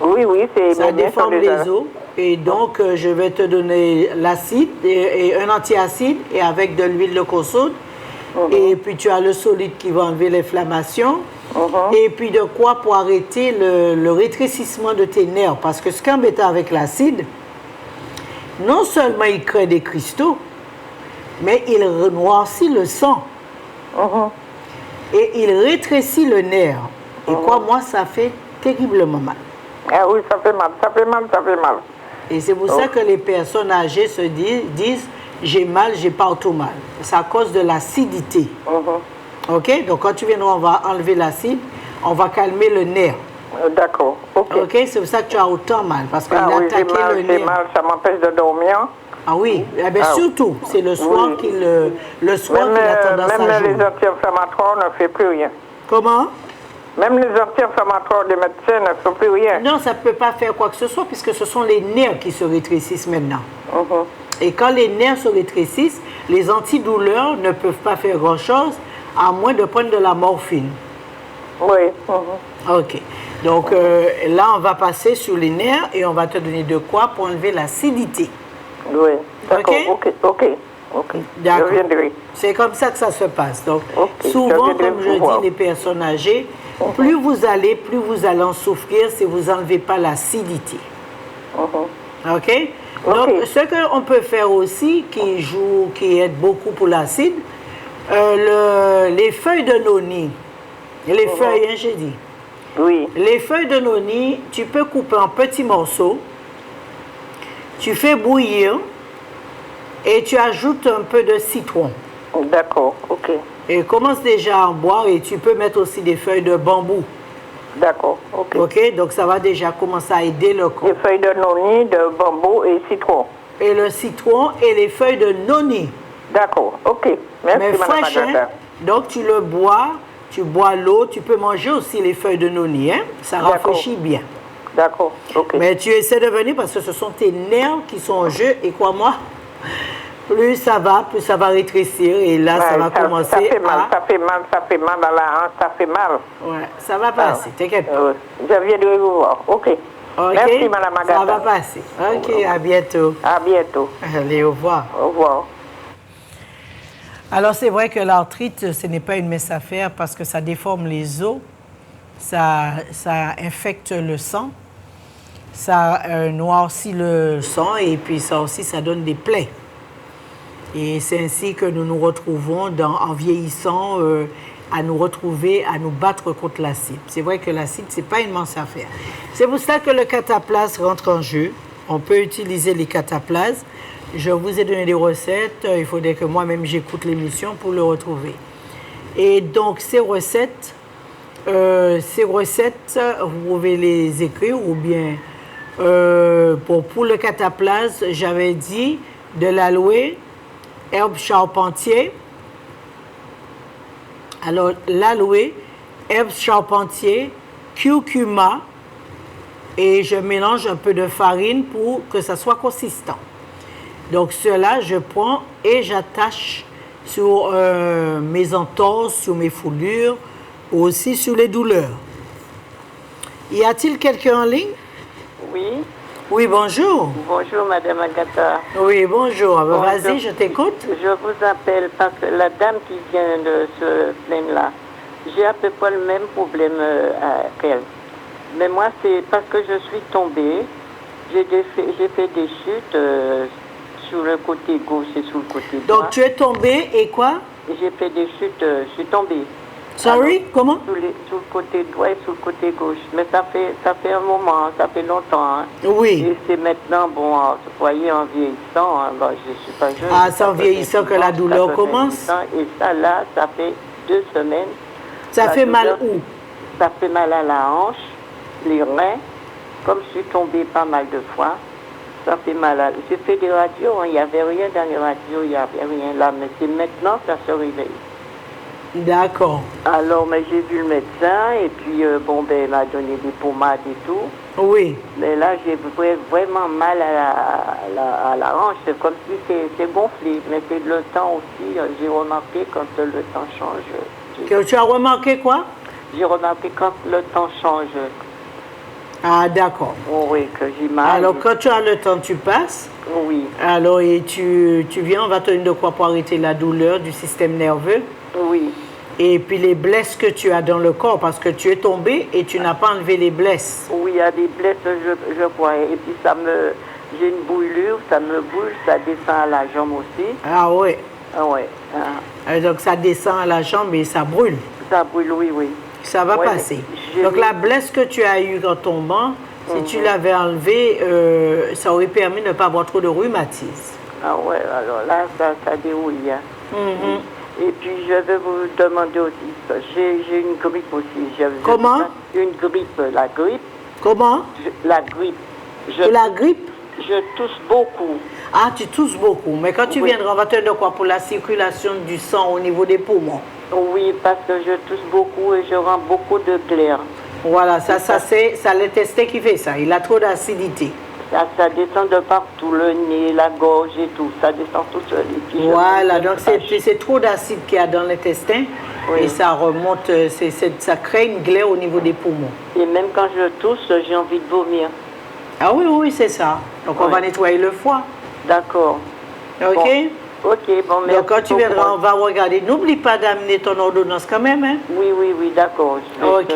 Oui, c'est... Ça déforme les os. Et donc, je vais te donner l'acide et un antiacide et avec de l'huile de courgette. Et puis, tu as le solide qui va enlever l'inflammation. Et puis, de quoi pour arrêter le rétrécissement de tes nerfs. Parce que ce qui embête avec l'acide, non seulement il crée des cristaux, mais il noircit le sang. Et il rétrécit le nerf. Et moi, ça fait terriblement mal. Ah oui, ça fait mal. Et c'est pour ça que les personnes âgées se disent j'ai mal, j'ai partout mal. C'est à cause de l'acidité. OK? Donc, quand tu viendras, on va enlever l'acide, on va calmer le nerf. D'accord. OK? C'est pour ça que tu as autant mal. Parce qu'il a attaqué le nerf. J'ai mal, ça m'empêche de dormir. Ah oui, eh bien, surtout, c'est le soir qu'il a tendance à jouer. Même les anti-inflammatoires ne font plus rien. Comment? Même les anti-inflammatoires des médecins ne font plus rien. Non, ça ne peut pas faire quoi que ce soit puisque ce sont les nerfs qui se rétrécissent maintenant. Et quand les nerfs se rétrécissent, les antidouleurs ne peuvent pas faire grand-chose à moins de prendre de la morphine. Oui. OK. Donc là, on va passer sur les nerfs et on va te donner de quoi pour enlever l'acidité. Oui. D'accord. OK. D'accord. Je viendrai. C'est comme ça que ça se passe. Donc, souvent, comme je dis, les personnes âgées, plus vous allez en souffrir si vous n'enlevez pas l'acidité. OK? Donc, ce qu'on peut faire aussi, qui aide beaucoup pour l'acide, les feuilles de noni. Les feuilles, hein, j'ai dit. Oui. Les feuilles de noni, tu peux couper en petits morceaux. Tu fais bouillir et tu ajoutes un peu de citron. D'accord, OK. Et commence déjà à en boire et tu peux mettre aussi des feuilles de bambou. D'accord, OK. OK, donc ça va déjà commencer à aider le corps. Des feuilles de noni, de bambou et citron. Et le citron et les feuilles de noni. D'accord, OK. Merci, mais Madame fraîche, hein? Donc tu le bois, tu bois l'eau, tu peux manger aussi les feuilles de noni, hein? Ça rafraîchit bien. D'accord, OK. Mais tu essaies de venir parce que ce sont tes nerfs qui sont en jeu et crois-moi, plus ça va rétrécir et là, ça va commencer ça fait mal dans la hanche, ça fait mal. Ouais, ça va passer, t'inquiète pas. Je viendrai vous voir, OK. Merci, Madame Agatha. Ça va passer. OK, à bientôt. À bientôt. Allez, au revoir. Au revoir. Alors, c'est vrai que l'arthrite, ce n'est pas une mince affaire parce que ça déforme les os, ça infecte le sang, ça noircit le sang et puis ça aussi, ça donne des plaies. Et c'est ainsi que nous nous retrouvons, en vieillissant, à nous retrouver, à nous battre contre l'acide. C'est vrai que l'acide, ce n'est pas une mince affaire. C'est pour ça que le cataplasme rentre en jeu. On peut utiliser les cataplasmes. Je vous ai donné des recettes. Il faudrait que moi-même, j'écoute l'émission pour le retrouver. Et donc, ces recettes, vous pouvez les écrire ou bien, pour le cataplasme, j'avais dit de l'aloe, herbe charpentier. Alors, l'aloe, herbe charpentier, curcuma, et je mélange un peu de farine pour que ça soit consistant. Donc, cela, je prends et j'attache sur mes entorses, sur mes foulures, aussi sur les douleurs. Y a-t-il quelqu'un en ligne? Oui. Oui, bonjour. Bonjour, Madame Agatha. Oui, bonjour. Bonjour. Vas-y, je t'écoute. Je vous appelle parce que la dame qui vient de se plaindre là, j'ai à peu près le même problème qu'elle. Mais moi, c'est parce que je suis tombée. J'ai fait des chutes sur le côté gauche et sur le côté droit. Donc, tu es tombée et quoi? J'ai fait des chutes, je suis tombée. Sorry, Alors, comment? Sur le côté droit et sur le côté gauche. Mais ça fait un moment, ça fait longtemps. Hein. Oui. Et c'est maintenant, bon, vous voyez, en vieillissant, hein, bon, je ne suis pas jeune. Ah, c'est en vieillissant que la douleur commence? Et ça, là, ça fait 2 semaines. Ça fait mal où? Ça fait mal à la hanche, les reins. Comme je suis tombée pas mal de fois, ça fait mal à... J'ai fait des radios, hein, il n'y avait rien dans les radios, il n'y avait rien là. Mais c'est maintenant que ça se réveille. D'accord. Alors, mais j'ai vu le médecin et puis, bon, ben, il m'a donné des pommades et tout. Oui. Mais là, j'ai vraiment mal à la hanche. C'est comme si c'est gonflé. Mais c'est le temps aussi. J'ai remarqué quand le temps change. Que tu as remarqué quoi? J'ai remarqué quand le temps change. Ah, d'accord. Oh, oui, que j'ai mal. Alors, quand tu as le temps, tu passes. Oui. Alors, et tu viens, on va te donner de quoi pour arrêter la douleur du système nerveux. Oui. Et puis les blesses que tu as dans le corps, parce que tu es tombé et tu n'as pas enlevé les blesses. Oui, il y a des blesses, je crois. Et puis j'ai une brûlure, ça me brûle, ça descend à la jambe aussi. Ah oui. Ah ouais. Donc ça descend à la jambe et ça brûle. Ça brûle, oui, oui. Ça va passer. Donc la blesse que tu as eue en tombant, si tu l'avais enlevée, ça aurait permis de ne pas avoir trop de rhumatisme. Ah ouais, alors là, ça dérouille. Hein. Et puis, je vais vous demander aussi, j'ai une grippe aussi. Comment? Une grippe, la grippe. Comment? La grippe. La grippe? Je tousse beaucoup. Ah, tu tousses beaucoup. Mais quand tu viendras, on va te donner quoi pour la circulation du sang au niveau des poumons? Oui, parce que je tousse beaucoup et je rends beaucoup de glaire. Voilà, ça c'est l'intestin qui fait ça. Il a trop d'acidité. Ça descend de partout, le nez, la gorge et tout. Ça descend tout seul. Voilà, donc c'est trop d'acide qu'il y a dans l'intestin et ça remonte, ça crée une glaire au niveau des poumons. Et même quand je tousse, j'ai envie de vomir. Ah oui, oui, c'est ça. Donc on va nettoyer le foie. D'accord. Ok? Bon. Ok, bon, merci. Donc quand tu viendras, on va regarder. N'oublie pas d'amener ton ordonnance quand même, hein? Oui, d'accord. Ok.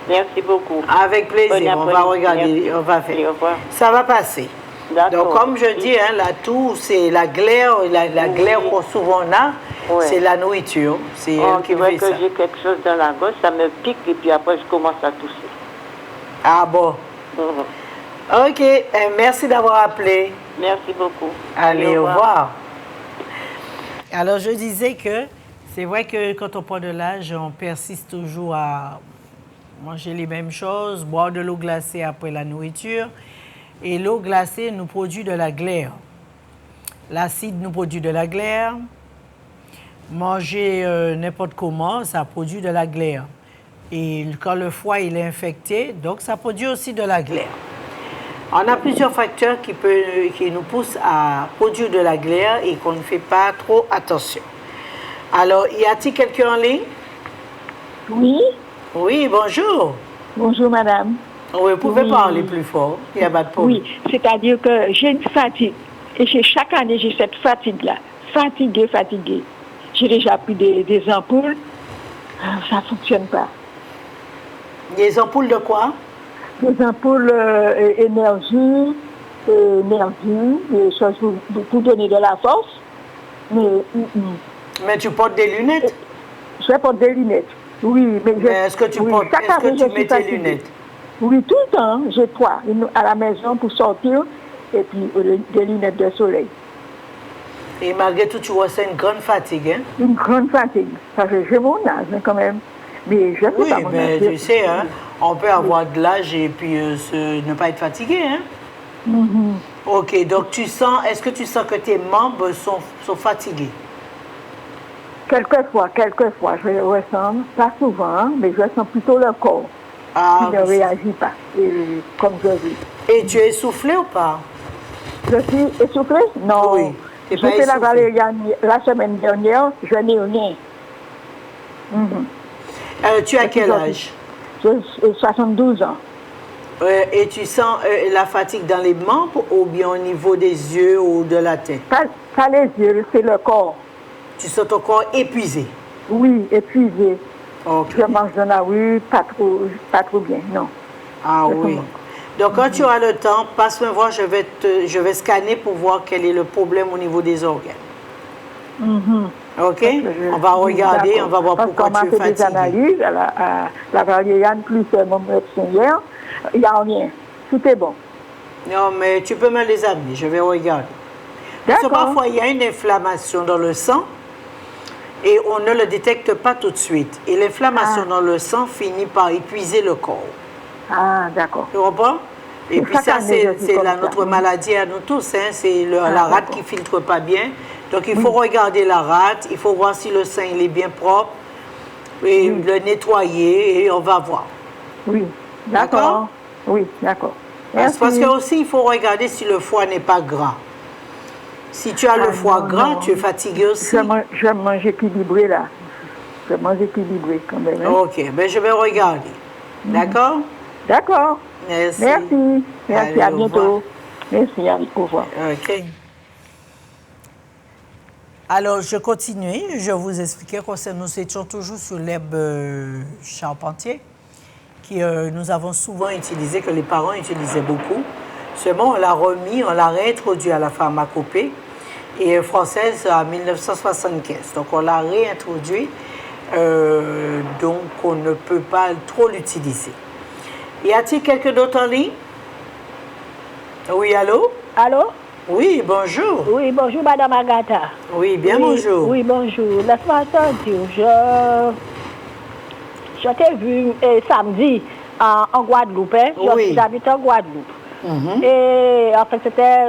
Merci beaucoup. Avec plaisir, on va regarder, on va faire. Au revoir. Ça va passer. Donc comme je dis, hein, la toux, c'est la glaire, la glaire qu'on souvent a, c'est la nourriture. C'est elle qui fait ça. Que j'ai quelque chose dans la gorge, ça me pique et puis après je commence à tousser. Ah bon? Ok, merci d'avoir appelé. Merci beaucoup. Allez, au revoir. Alors je disais que c'est vrai que quand on prend de l'âge, on persiste toujours à manger les mêmes choses, boire de l'eau glacée après la nourriture. Et l'eau glacée nous produit de la glaire. L'acide nous produit de la glaire. Manger n'importe comment, ça produit de la glaire. Et quand le foie il est infecté, donc ça produit aussi de la glaire. On a plusieurs facteurs qui nous poussent à produire de la glaire et qu'on ne fait pas trop attention. Alors, y a-t-il quelqu'un en ligne? Oui. Oui, bonjour. Bonjour, madame. Oui, vous pouvez parler plus fort, il n'y a pas de problème. Oui, c'est-à-dire que j'ai une fatigue. Et chaque année, j'ai cette fatigue-là. Fatiguée. J'ai déjà pris des ampoules. Ça ne fonctionne pas. Des ampoules de quoi? Des ampoules énergie, des choses pour donner de la force. Mais tu portes des lunettes? Je porte des lunettes. Oui, mais est-ce que tu mets tes lunettes? Oui, tout le temps. J'ai 3. Une à la maison pour sortir et puis des lunettes de soleil. Et malgré tout, tu ressens une grande fatigue, hein? Une grande fatigue. Parce que j'ai mon âge quand même. Mais je sais pas mon âge. Tu sais, hein, on peut avoir de l'âge et puis ne pas être fatigué, hein? Ok, donc est-ce que tu sens que tes membres sont fatigués? Quelquefois, je ressens, pas souvent, mais je ressens plutôt le corps qui ne réagit pas, comme je vis. Et tu es essoufflé ou pas? Je suis essoufflée? Non. Oui. J'ai fait la valériane la semaine dernière, je n'ai rien. Tu as quel âge? J'ai 72 ans. Et tu sens la fatigue dans les membres ou bien au niveau des yeux ou de la tête? Pas les yeux, c'est le corps. Tu sens ton corps épuisé? Oui, épuisé. Okay. Je mange dans la rue, pas trop bien, non. Ah oui. Donc quand tu as le temps, passe-moi voir, je vais scanner pour voir quel est le problème au niveau des organes. OK? On va regarder, on va voir pourquoi tu es fatigué. Des analyses, la Valéane plus mon médecin hier, il n'y a rien. Tout est bon. Non, mais tu peux me les amener, je vais regarder. Parce que parfois, il y a une inflammation dans le sang et on ne le détecte pas tout de suite. Et l'inflammation dans le sang finit par épuiser le corps. Ah, d'accord. Tu comprends? Et puis ça, c'est notre maladie à nous tous. Hein? C'est la rate qui ne filtre pas bien. Donc, il faut regarder la rate, il faut voir si le sein il est bien propre, et le nettoyer, et on va voir. Oui, d'accord. Oui, d'accord. Parce que aussi, il faut regarder si le foie n'est pas gras. Si tu as le foie gras, tu es fatigué aussi. Je mange équilibré, là. Je mange équilibré, quand même. Hein? OK, ben je vais regarder. D'accord? D'accord. Merci. Merci, allez, à bientôt. Merci, au revoir. OK. Alors, je continue. Je vous expliquais que nous étions toujours sur l'herbe charpentier, que nous avons souvent utilisé, que les parents utilisaient beaucoup. Seulement, on l'a remis, on l'a réintroduit à la pharmacopée et française en 1975. Donc, on l'a réintroduit, donc on ne peut pas trop l'utiliser. Y a-t-il quelqu'un d'autre en ligne? Oui, allô? Allô? Oui, bonjour. Oui, bonjour, Madame Agatha. Oui, bien bonjour. Oui, bonjour. Laisse-moi te dire, je t'ai vu samedi en Guadeloupe. Hein? Oui. J'habite en Guadeloupe. Et en fait,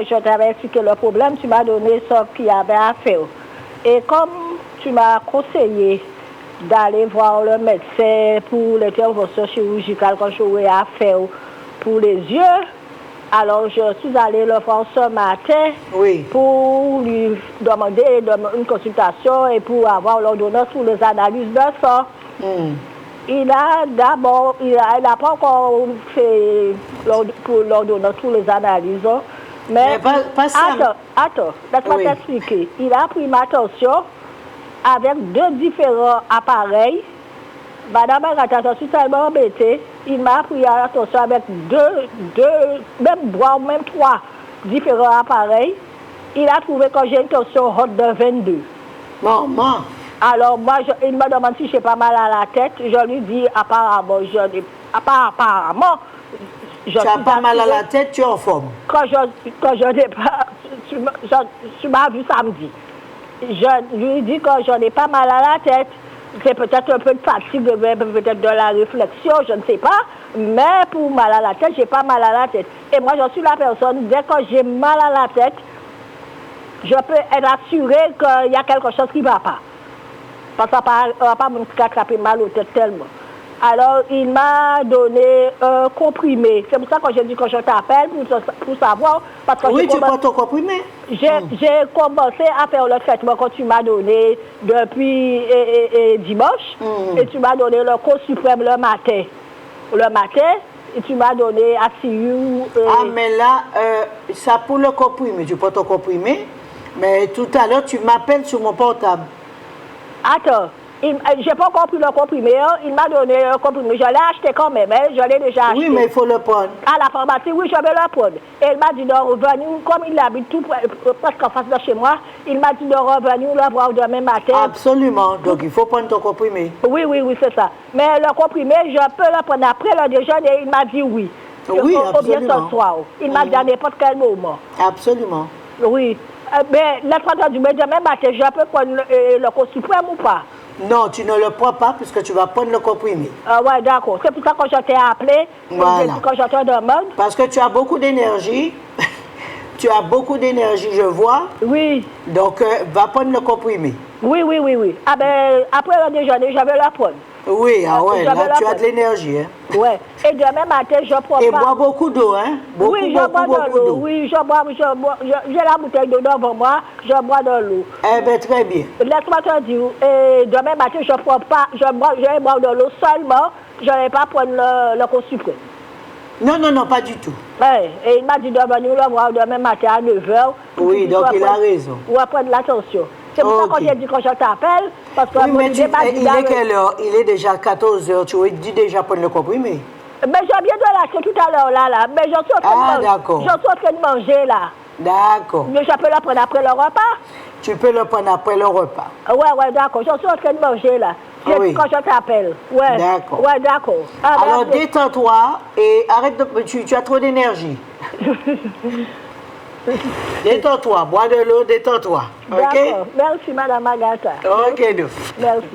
je t'avais expliqué le problème, tu m'as donné ce qu'il y avait à faire. Et comme tu m'as conseillé d'aller voir le médecin pour l'intervention chirurgicale que j'aurais à faire pour les yeux, alors je suis allée le voir ce matin pour lui demander une consultation et pour avoir l'ordonnance pour les analyses de sang. Il a d'abord, il n'a pas encore fait l'ordonnance pour les analyses. Mais attends, laisse-moi t'expliquer. Il a pris ma tension avec 2 différents appareils. Madame Agatha, je suis tellement embêtée. Il m'a pris attention avec 2, même 3 différents appareils. Il a trouvé que j'ai une tension haute de 22. Maman. Alors, moi, il me demande si j'ai pas mal à la tête. Je lui dis, apparemment, tu n'as pas mal à la tête, tu es en forme. Quand je n'ai pas, tu m'as vu samedi. Je lui dis que je n'ai pas mal à la tête. C'est peut-être un peu de fatigue, peut-être de la réflexion, je ne sais pas. Mais pour mal à la tête, j'ai pas mal à la tête. Et moi, je suis la personne, dès que j'ai mal à la tête, je peux être assurée qu'il y a quelque chose qui ne va pas. Parce qu'on ne va pas me attraper mal aux têtes tellement. Alors, il m'a donné un comprimé. C'est pour ça que j'ai dit que je t'appelle pour savoir. Parce que oui, tu prends ton comprimé. J'ai commencé à faire le traitement que tu m'as donné depuis dimanche. Et tu m'as donné le cours suprême le matin. Et tu m'as donné à Siou. Ah, mais là, ça pour le comprimé. Tu prends ton comprimé. Mais tout à l'heure, tu m'appelles sur mon portable. Attends. Je n'ai pas encore pris le comprimé. Il m'a donné un comprimé. Je l'ai acheté quand même. Je l'ai déjà acheté. Oui, mais il faut le prendre. À la pharmacie, oui, je vais le prendre. Et il m'a dit de revenir, comme il habite tout presque en face de chez moi, il m'a dit de revenir le voir demain matin. Absolument. Donc, il faut prendre ton comprimé. Oui, c'est ça. Mais le comprimé, je peux le prendre après le déjeuner. Il m'a dit oui. Oui, absolument. Ce soir. Il m'a dit à n'importe quel moment. Absolument. Oui. Mais l'autre du demain matin, je peux prendre le cours suprême ou pas? Non, tu ne le prends pas puisque tu vas prendre le comprimé. Oui, d'accord. C'est pour ça que je t'ai appelé. Voilà. Quand je te demande. Parce que tu as beaucoup d'énergie. Tu as beaucoup d'énergie, je vois. Oui. Donc, va prendre le comprimé. Oui. Ah ben, après le déjeuner, je vais le prendre. Oui, là, tu as de l'énergie. Hein? Oui. Et demain matin, je prends Et bois beaucoup d'eau, hein? Oui, je bois de l'eau. Oui, j'ai la bouteille d'eau devant moi, je bois de l'eau. Eh bien, très bien. Laisse-moi te dire, demain matin, je prends pas, je vais boire de l'eau seulement, je ne vais pas prendre le cours suprême. Non, pas du tout. Ouais, et il m'a dit de venir le voir demain matin à 9h. Oui, donc il a raison. Ou après de l'attention. C'est pour ça que j'ai dit que je t'appelle, parce que il est quelle heure? Il est déjà 14h, tu as dit déjà prendre le comprimé. Mais j'ai bien de l'acheter tout à l'heure, là. Mais je suis en train de manger, là. D'accord. Mais je peux le prendre après le repas? Tu peux le prendre après le repas. Ouais, d'accord. Je suis en train de manger, là. Oui. Quand je t'appelle. Ouais. D'accord. Ouais, d'accord. Alors, détends-toi et arrête de... Tu as trop d'énergie. Détends-toi, bois de l'eau, détends-toi. OK? D'accord. Merci, Madame Agatha. OK, nous. Merci.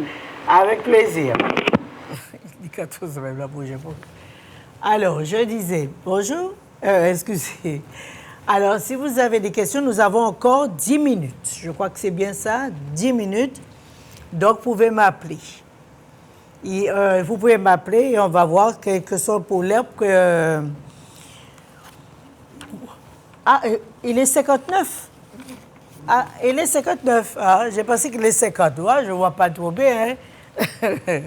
Avec plaisir. Alors, je disais, bonjour, excusez. Alors, si vous avez des questions, nous avons encore 10 minutes. Je crois que c'est bien ça, 10 minutes. Donc, vous pouvez m'appeler. Vous pouvez m'appeler et on va voir quelque chose pour l'herbe que... il est 59. Ah, il est 59. Ah, j'ai pensé qu'il est 50. Ouais, je ne vois pas trop bien. Hein?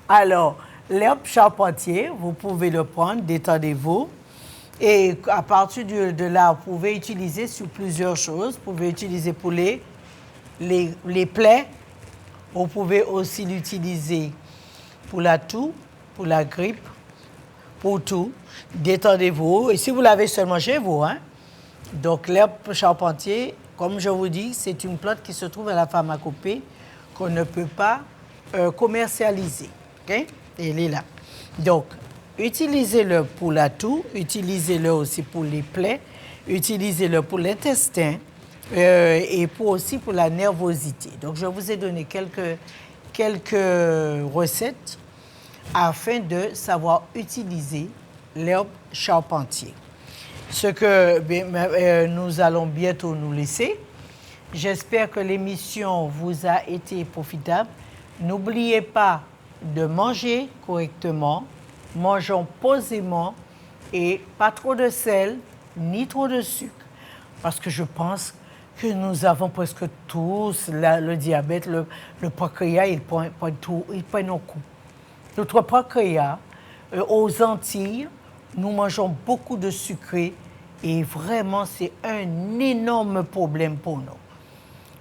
Alors, l'herbe charpentier, vous pouvez le prendre, détendez-vous. Et à partir de là, vous pouvez utiliser sur plusieurs choses. Vous pouvez utiliser pour les plaies. Vous pouvez aussi l'utiliser pour la toux, pour la grippe, pour tout. Détendez-vous. Et si vous l'avez seulement chez vous, hein? Donc, l'herbe charpentier, comme je vous dis, c'est une plante qui se trouve à la pharmacopée qu'on ne peut pas commercialiser. OK? Elle est là. Donc, utilisez-le pour la toux, utilisez-le aussi pour les plaies, utilisez-le pour l'intestin et aussi pour la nervosité. Donc, je vous ai donné quelques recettes afin de savoir utiliser l'herbe charpentier. Ce que nous allons bientôt nous laisser. J'espère que l'émission vous a été profitable. N'oubliez pas de manger correctement, mangeons posément et pas trop de sel ni trop de sucre. Parce que je pense que nous avons presque tous le diabète, le pancréas, il prend nos coups. Notre pancréas, aux Antilles, nous mangeons beaucoup de sucré et vraiment, c'est un énorme problème pour nous.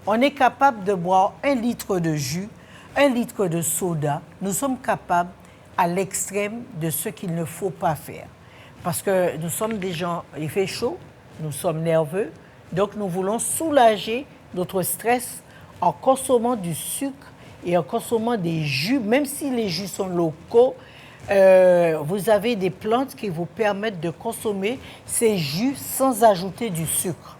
On est capable de boire 1 litre de jus, 1 litre de soda. Nous sommes capables à l'extrême de ce qu'il ne faut pas faire. Parce que nous sommes des gens, il fait chaud, nous sommes nerveux, donc nous voulons soulager notre stress en consommant du sucre et en consommant des jus, même si les jus sont locaux. Vous avez des plantes qui vous permettent de consommer ces jus sans ajouter du sucre.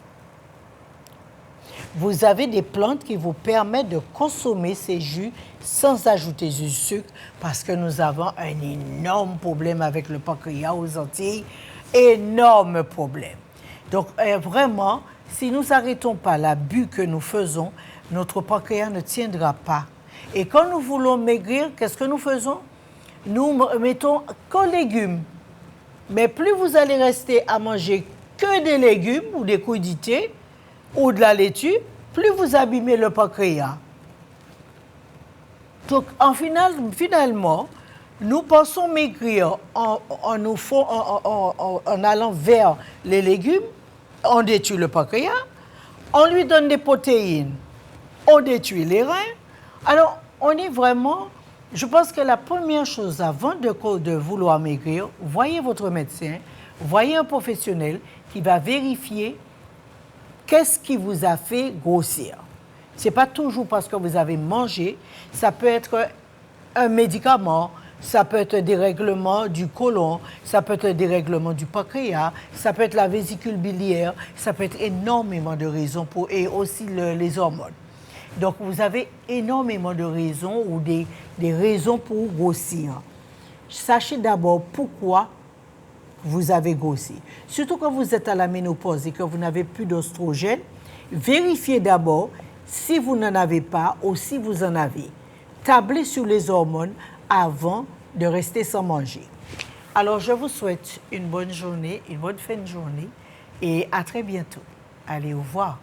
Vous avez des plantes qui vous permettent de consommer ces jus sans ajouter du sucre parce que nous avons un énorme problème avec le pancréas aux Antilles. Énorme problème. Donc, vraiment, si nous n'arrêtons pas l'abus que nous faisons, notre pancréas ne tiendra pas. Et quand nous voulons maigrir, qu'est-ce que nous faisons? Nous mettons qu'aux légumes. Mais plus vous allez rester à manger que des légumes ou des crudités ou de la laitue, plus vous abîmez le pancréas. Donc, finalement, nous pensons maigrir en allant vers les légumes, on détruit le pancréas, on lui donne des protéines, on détruit les reins. Alors, on est vraiment... Je pense que la première chose, avant de vouloir maigrir, voyez votre médecin, voyez un professionnel qui va vérifier qu'est-ce qui vous a fait grossir. Ce n'est pas toujours parce que vous avez mangé, ça peut être un médicament, ça peut être un dérèglement du côlon, ça peut être un dérèglement du pancréas, ça peut être la vésicule biliaire, ça peut être énormément de raisons et aussi les hormones. Donc, vous avez énormément de raisons ou des raisons pour grossir. Sachez d'abord pourquoi vous avez grossi. Surtout quand vous êtes à la ménopause et que vous n'avez plus d'oestrogène, vérifiez d'abord si vous n'en avez pas ou si vous en avez. Tablez sur les hormones avant de rester sans manger. Alors, je vous souhaite une bonne journée, une bonne fin de journée et à très bientôt. Allez, au revoir.